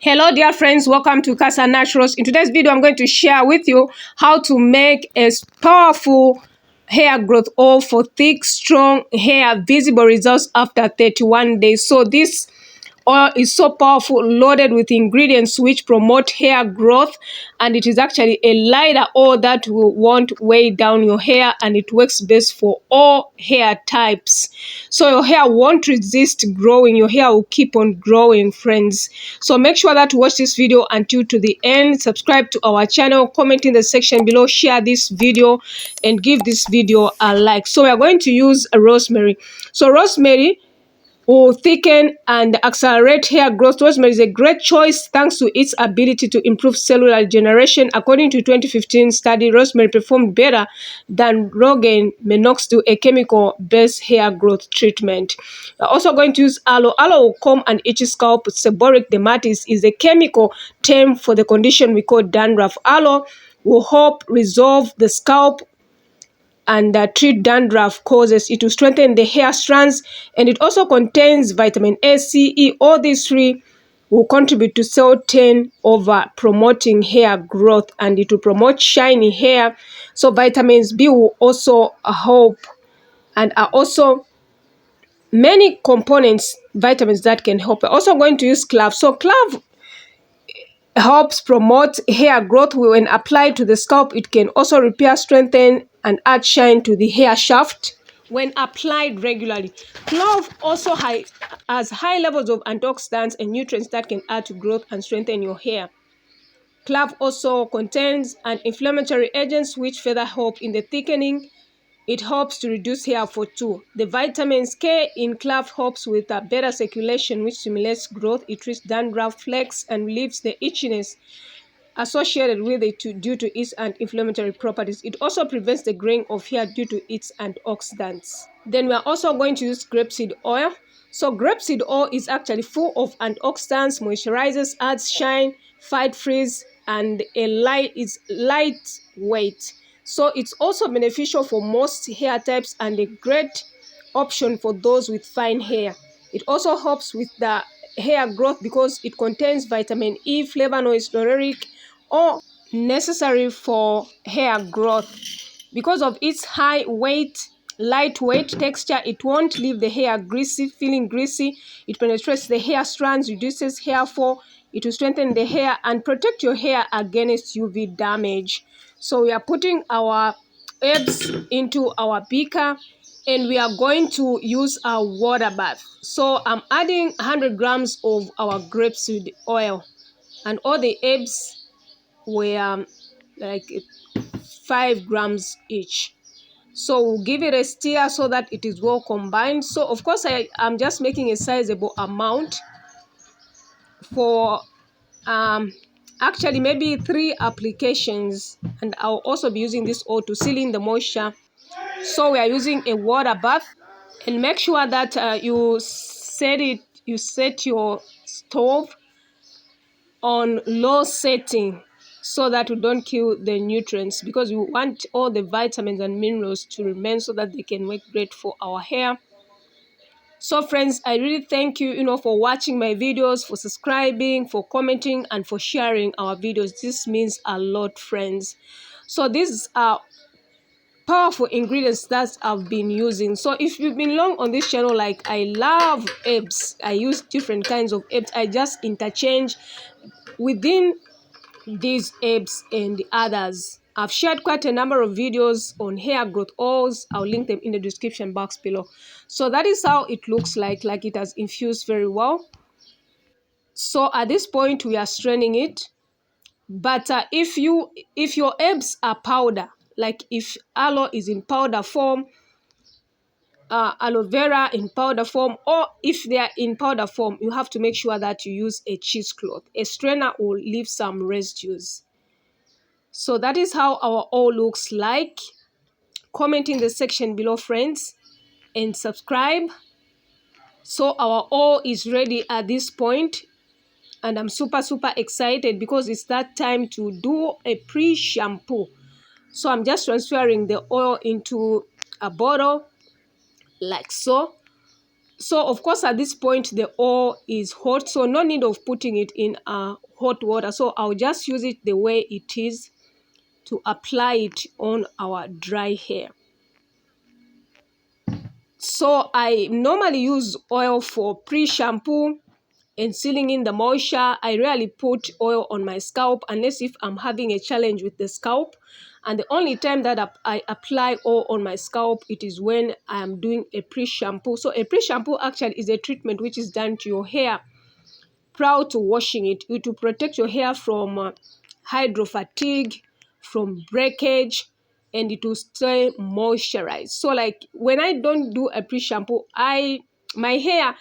Hello dear friends, welcome to Cassia Naturals. In today's video, I'm going to share with you how to make a powerful hair growth oil for thick, strong hair, visible results after 31 days. So this oil is so powerful, loaded with ingredients which promote hair growth, and it is actually a lighter oil that won't weigh down your hair, and it works best for all hair types. So your hair won't resist growing, your hair will keep on growing, friends. So make sure that you watch this video until to the end. Subscribe to our channel, comment in the section below, share this video, and give this video a like. So we are going to use rosemary. So rosemary will thicken and accelerate hair growth. Rosemary is a great choice thanks to its ability to improve cellular regeneration. According to a 2015 study, rosemary performed better than Rogaine minoxidil, a chemical-based hair growth treatment. We're also going to use aloe. Aloe will comb and itchy scalp. Seborrheic dermatitis is a chemical term for the condition we call dandruff. Aloe will help resolve the scalp and treat dandruff causes. It will strengthen the hair strands, and it also contains vitamin A, C, E. All these three will contribute to cell turnover, promoting hair growth, and it will promote shiny hair. So vitamins B will also help, and are also many components, vitamins that can help. We're also going to use clove. So clove helps promote hair growth. When applied to the scalp, it can also repair, strengthen, and add shine to the hair shaft when applied regularly. Clove also has high levels of antioxidants and nutrients that can add to growth and strengthen your hair. Clove also contains anti-inflammatory agents which further help in the thickening. It helps to reduce hair fall too. The vitamins K in clove helps with a better circulation, which stimulates growth. It treats dandruff, flex, and relieves the itchiness associated with it due to its anti-inflammatory properties. It also prevents the graying of hair due to its antioxidants. Then we are also going to use grapeseed oil. So grapeseed oil is actually full of antioxidants, moisturizes, adds shine, fight frizz, and is lightweight. So it's also beneficial for most hair types and a great option for those with fine hair. It also helps with the hair growth because it contains vitamin E, flavonoids, lauric, or necessary for hair growth. Because of its lightweight texture, it won't leave the hair feeling greasy. It penetrates the hair strands, reduces hair fall. It will strengthen the hair and protect your hair against UV damage. So we are putting our herbs into our beaker, and we are going to use our water bath. So I'm adding 100 grams of our grapeseed oil, and all the herbs were like 5 grams each. So we'll give it a stir so that it is well combined. So of course I'm just making a sizable amount for actually maybe 3 applications, and I'll also be using this oil to seal in the moisture. So we are using a water bath, and make sure that you set your stove on low setting so that we don't kill the nutrients, because we want all the vitamins and minerals to remain so that they can work great for our hair. So friends, I really thank you, for watching my videos, for subscribing, for commenting, and for sharing our videos. This means a lot, friends. So these are powerful ingredients that I've been using. So if you've been long on this channel, like, I love herbs, I use different kinds of herbs. I just interchange within these herbs and the others. I've shared quite a number of videos on hair growth oils. I'll link them in the description box below. So that is how it looks like it has infused very well. So at this point we are straining it. But if your herbs are powder, like if aloe is in powder form, aloe vera in powder form, or if they are in powder form, you have to make sure that you use a cheesecloth. A strainer will leave some residues. So that is how our oil looks like. Comment in the section below, friends, and subscribe. So our oil is ready at this point, and I'm super excited because it's that time to do a pre-shampoo. So I'm just transferring the oil into a bottle like so. So of course at this point the oil is hot, so no need of putting it in hot water. So I'll just use it the way it is to apply it on our dry hair. So I normally use oil for pre-shampoo and sealing in the moisture. I rarely put oil on my scalp unless if I'm having a challenge with the scalp. And the only time that I apply oil on my scalp, it is when I'm doing a pre-shampoo. So a pre-shampoo actually is a treatment which is done to your hair prior to washing it. It will protect your hair from hydro fatigue, from breakage, and it will stay moisturized. So like when I don't do a pre-shampoo, my hair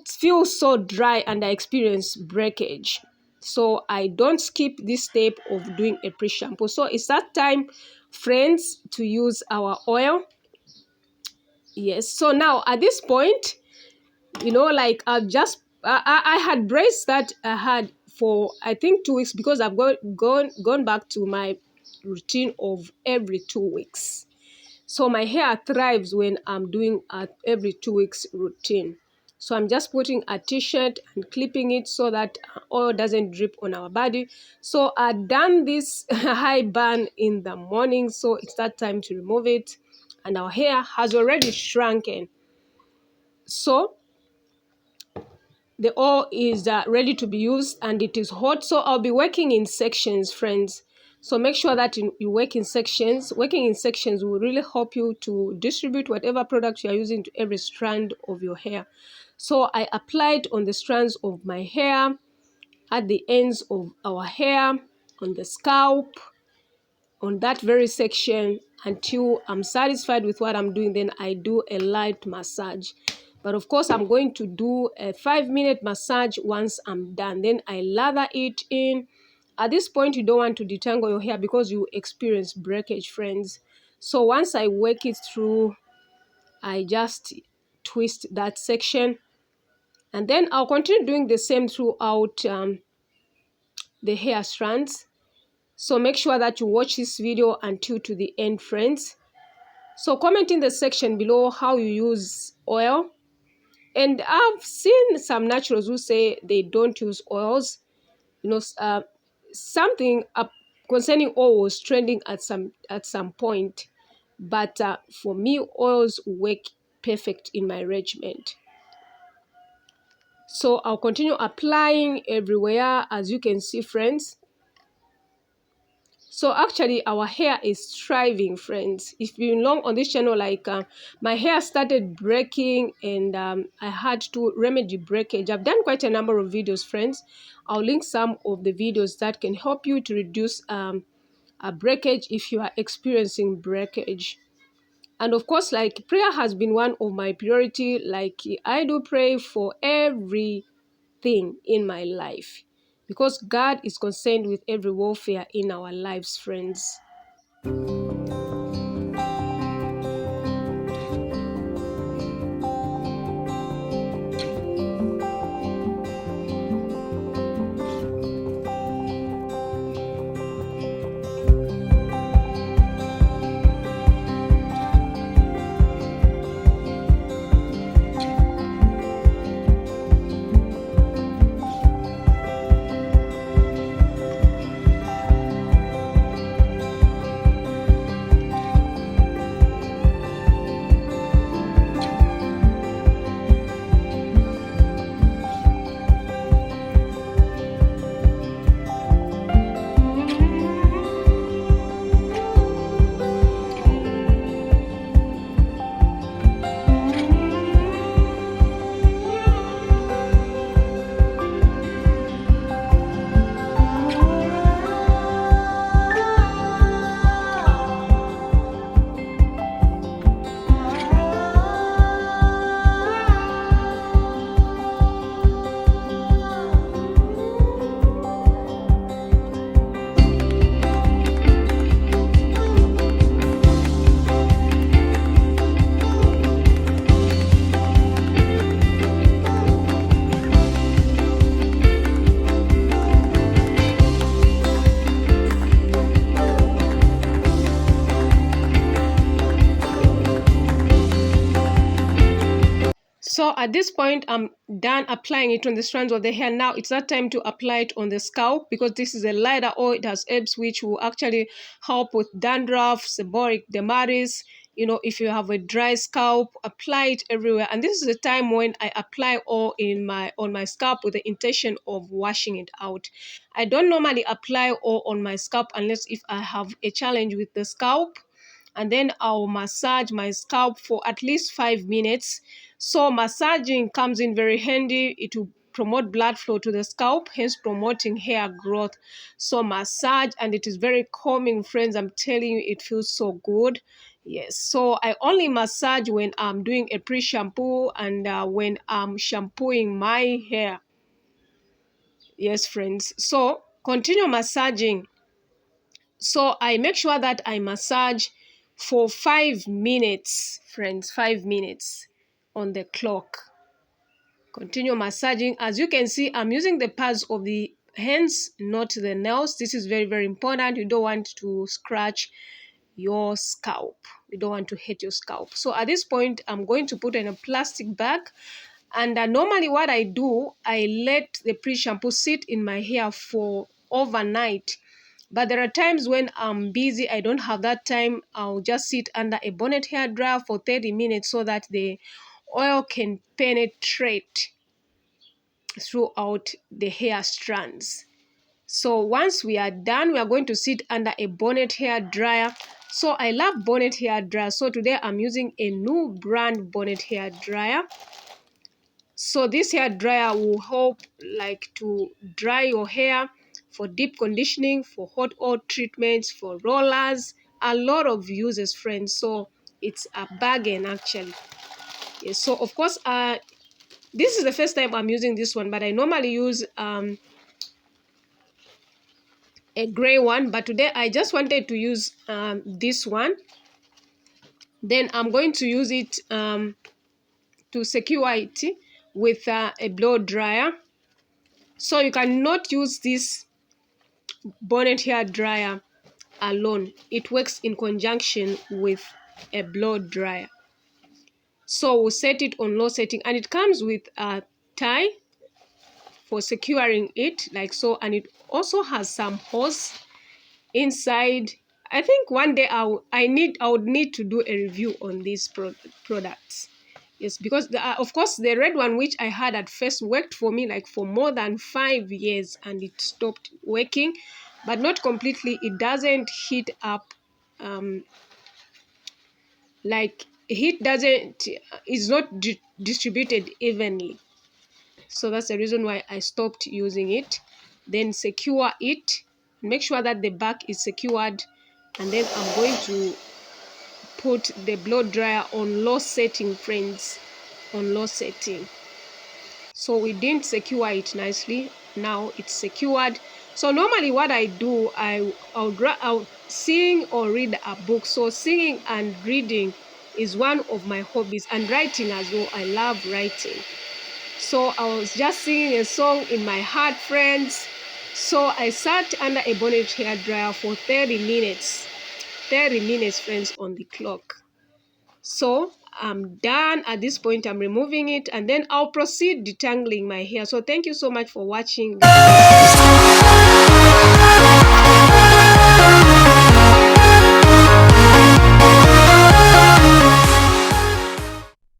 feels so dry and I experience breakage. So I don't skip this step of doing a pre-shampoo. So it's that time, friends, to use our oil. Yes, so now at this point, like I had braids that I had for I think 2 weeks, because I've gone back to my routine of every 2 weeks. So my hair thrives when I'm doing a every 2 weeks routine. So I'm just putting a t-shirt and clipping it so that oil doesn't drip on our body. So I've done this high bun in the morning, so it's that time to remove it, and our hair has already shrunken. So the oil is ready to be used and it is hot. So I'll be working in sections, friends. So make sure that you work in sections. Working in sections will really help you to distribute whatever product you are using to every strand of your hair. So I applied on the strands of my hair, at the ends of our hair, on the scalp, on that very section, until I'm satisfied with what I'm doing. Then I do a light massage. But of course, I'm going to do a 5-minute massage once I'm done. Then I lather it in. At this point, you don't want to detangle your hair because you experience breakage, friends. So once I work it through, I just twist that section. And then I'll continue doing the same throughout the hair strands. So make sure that you watch this video until to the end, friends. So comment in the section below how you use oil. And I've seen some naturals who say they don't use oils. Something concerning oil was trending at some point. But for me, oils work perfect in my regimen. So I'll continue applying everywhere, as you can see, friends. So actually our hair is thriving, friends. If you've been long on this channel, my hair started breaking and I had to remedy breakage. I've done quite a number of videos, friends. I'll link some of the videos that can help you to reduce a breakage if you are experiencing breakage. And of course, like, prayer has been one of my priority. Like, I do pray for everything in my life, because God is concerned with every warfare in our lives, friends. So at this point, I'm done applying it on the strands of the hair. Now it's that time to apply it on the scalp, because this is a lighter oil. It has herbs which will actually help with dandruff, seborrheic dermatitis. You know, if you have a dry scalp, apply it everywhere. And this is the time when I apply oil on my scalp with the intention of washing it out. I don't normally apply oil on my scalp unless if I have a challenge with the scalp, and then I'll massage my scalp for at least 5 minutes. So massaging comes in very handy. It will promote blood flow to the scalp, hence promoting hair growth. So massage, and it is very calming, friends. I'm telling you, it feels so good. Yes, so I only massage when I'm doing a pre-shampoo and when I'm shampooing my hair. Yes, friends. So continue massaging. So I make sure that I massage for 5 minutes, friends, 5 minutes on the clock. Continue massaging. As you can see, I'm using the pads of the hands, not the nails. This is very, very important. You don't want to scratch your scalp. You don't want to hit your scalp. So at this point, I'm going to put in a plastic bag. And normally what I do, I let the pre-shampoo sit in my hair for overnight. But there are times when I'm busy, I don't have that time. I'll just sit under a bonnet hair dryer for 30 minutes so that the oil can penetrate throughout the hair strands. So once we are done, we are going to sit under a bonnet hair dryer. So I love bonnet hair dryer. So today I'm using a new brand bonnet hair dryer. So this hair dryer will help like to dry your hair, for deep conditioning, for hot oil treatments, for rollers, a lot of uses, friends. So it's a bargain actually. Yes, so of course this is the first time I'm using this one, but I normally use a gray one, but today I just wanted to use this one. Then I'm going to use it to secure it with a blow dryer. So you cannot use this bonnet hair dryer alone. It works in conjunction with a blow dryer. So we'll set it on low setting, and it comes with a tie for securing it like so, and it also has some hose inside. I think one day I would need to do a review on these products. Yes, because of course the red one which I had at first worked for me like for more than 5 years, and it stopped working, but not completely. It doesn't heat up, like heat doesn't is not distributed evenly. So that's the reason why I stopped using it. Then secure it, make sure that the back is secured, and then I'm going to put the blow dryer on low setting, friends, on low setting. So we didn't secure it nicely. Now it's secured. So normally what I do, I'll sing or read a book. So singing and reading is one of my hobbies, and writing as well. I love writing. So I was just singing a song in my heart, friends. So I sat under a bonnet hair dryer for 30 minutes. 30 minutes, friends, on the clock. So I'm done. At this point, I'm removing it, and then I'll proceed detangling my hair. So thank you so much for watching.